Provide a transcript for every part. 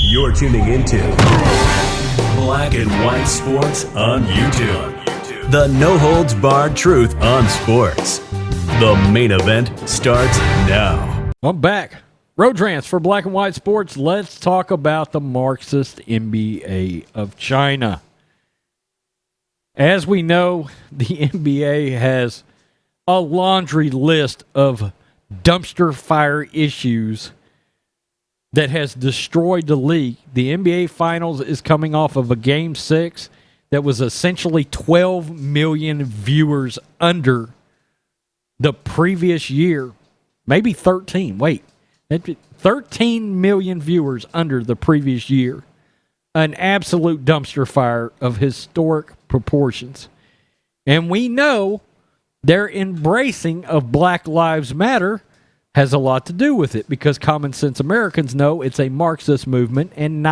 You're tuning into Black and White Sports on YouTube. The no-holds-barred truth on sports. The main event starts now. I'm back. Rodrans for Black and White Sports. Let's talk about the Marxist NBA of China. As we know, the NBA has a laundry list of dumpster fire issues that has destroyed the league. The NBA Finals is coming off of a Game 6 that was essentially 12 million viewers under the previous year. Maybe 13. Wait. 13 million viewers under the previous year. An absolute dumpster fire of historic proportions. And we know their embracing of Black Lives Matter has a lot to do with it, because common sense Americans know it's a Marxist movement and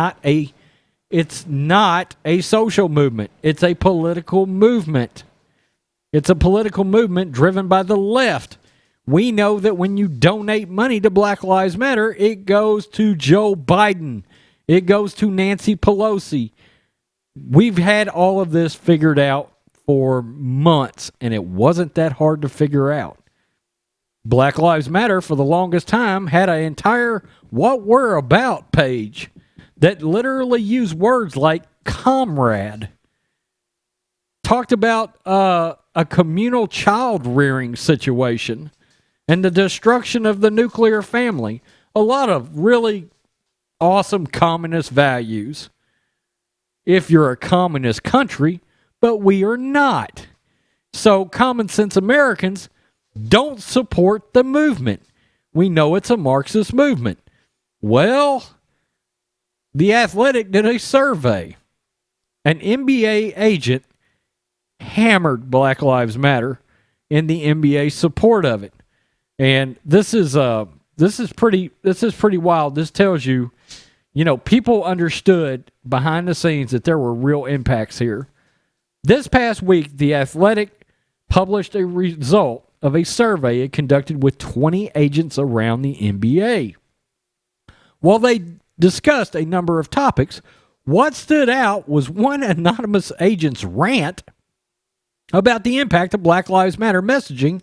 it's not a social movement. It's a political movement. It's a political movement driven by the left. We know that when you donate money to Black Lives Matter, it goes to Joe Biden. It goes to Nancy Pelosi. We've had all of this figured out for months, and it wasn't that hard to figure out. Black Lives Matter, for the longest time, had an entire What We're About page that literally used words like comrade. Talked about a communal child rearing situation and the destruction of the nuclear family. A lot of really awesome communist values if you're a communist country, but we are not. So common sense Americans don't support the movement. We know it's a Marxist movement. Well, The Athletic did a survey. An NBA agent hammered Black Lives Matter in the NBA support of it. And this is pretty wild. This tells you, people understood behind the scenes that there were real impacts here. This past week, The Athletic published a result of a survey it conducted with 20 agents around the NBA. While they discussed a number of topics, what stood out was one anonymous agent's rant about the impact of Black Lives Matter messaging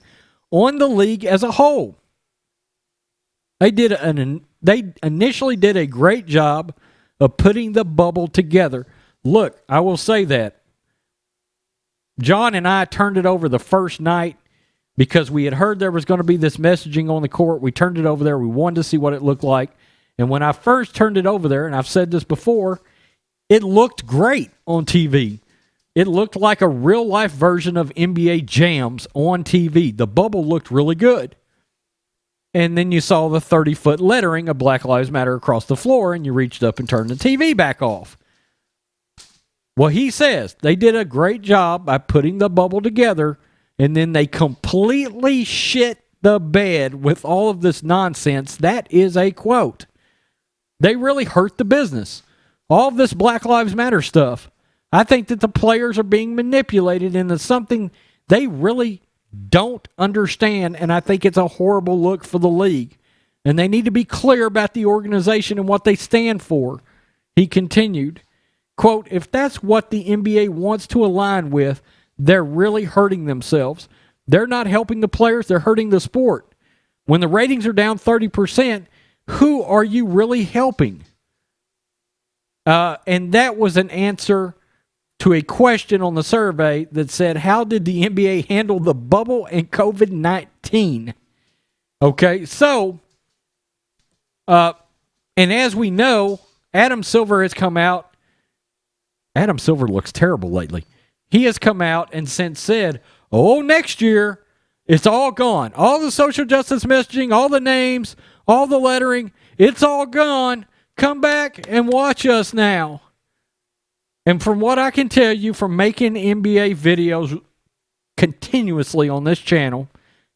on the league as a whole. They initially did a great job of putting the bubble together. Look, I will say that John and I turned it over the first night because we had heard there was going to be this messaging on the court. We turned it over there. We wanted to see what it looked like. And when I first turned it over there, and I've said this before, it looked great on TV. It looked like a real-life version of NBA Jams on TV. The bubble looked really good. And then you saw the 30-foot lettering of Black Lives Matter across the floor, and you reached up and turned the TV back off. Well, he says they did a great job by putting the bubble together, and then they completely shit the bed with all of this nonsense. That is a quote. They really hurt the business. All of this Black Lives Matter stuff. I think that the players are being manipulated into something they really don't understand, and I think it's a horrible look for the league. And they need to be clear about the organization and what they stand for. He continued, quote, if that's what the NBA wants to align with, they're really hurting themselves. They're not helping the players, they're hurting the sport. When the ratings are down 30%, who are you really helping? And that was an answer to a question on the survey that said, how did the NBA handle the bubble and COVID-19? Okay, so, and as we know, Adam Silver has come out. Adam Silver looks terrible lately. He has come out and since said, next year, it's all gone. All the social justice messaging, all the names, all the lettering, it's all gone. Come back and watch us now. And from what I can tell you from making NBA videos continuously on this channel,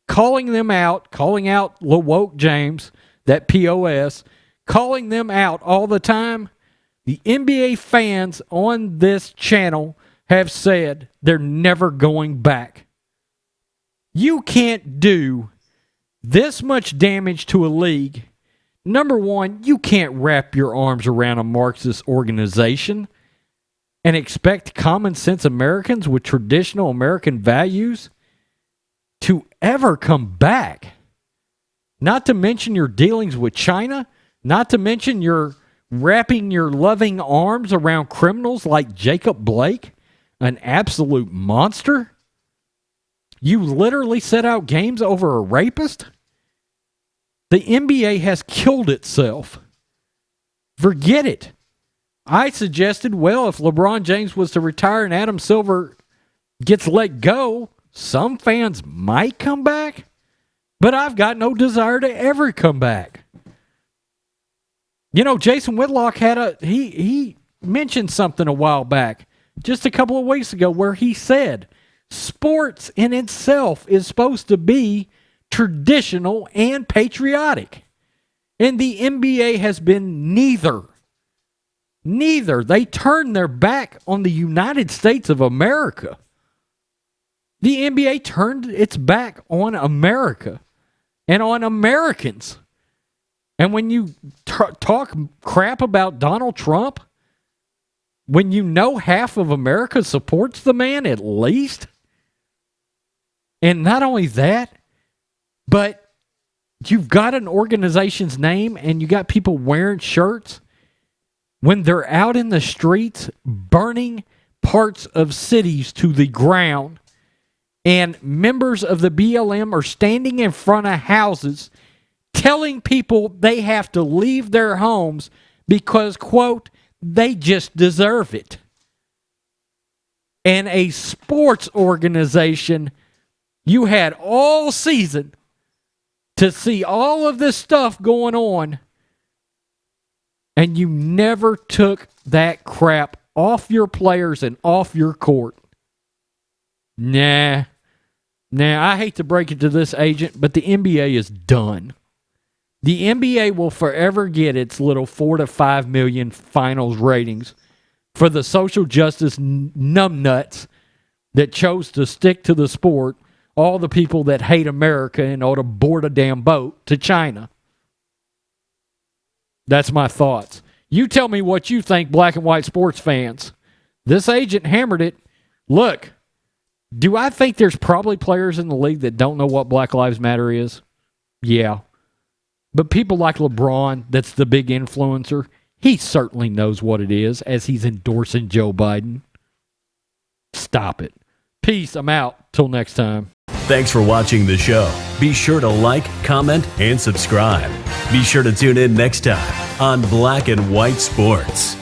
calling out LaWoke James, that POS, calling them out all the time, the NBA fans on this channel have said they're never going back. You can't do this much damage to a league, Number one, you can't wrap your arms around a Marxist organization and expect common sense Americans with traditional American values to ever come back. Not to mention your dealings with China, not to mention your wrapping your loving arms around criminals like Jacob Blake, an absolute monster. You literally set out games over a rapist? The NBA has killed itself. Forget it. I suggested, well, if LeBron James was to retire and Adam Silver gets let go, some fans might come back, but I've got no desire to ever come back. You know, Jason Whitlock he mentioned something a while back, just a couple of weeks ago, where he said sports in itself is supposed to be traditional and patriotic. And the NBA has been neither. They turned their back on the United States of America. The NBA turned its back on America and on Americans. And when you talk crap about Donald Trump, when you know half of America supports the man at least, and not only that, but you've got an organization's name and you got people wearing shirts when they're out in the streets burning parts of cities to the ground, and members of the BLM are standing in front of houses telling people they have to leave their homes because, quote, they just deserve it. And a sports organization, you had all season to see all of this stuff going on, and you never took that crap off your players and off your court. Nah, I hate to break it to this agent, but the NBA is done. The NBA will forever get its little 4 to 5 million finals ratings for the social justice numbnuts that chose to stick to the sport, all the people that hate America and ought to board a damn boat to China. That's my thoughts. You tell me what you think, black and white sports fans. This agent hammered it. Look, do I think there's probably players in the league that don't know what Black Lives Matter is? Yeah. But people like LeBron, that's the big influencer, he certainly knows what it is as he's endorsing Joe Biden. Stop it. Peace. I'm out. Till next time. Thanks for watching the show. Be sure to like, comment, and subscribe. Be sure to tune in next time on Black and White Sports.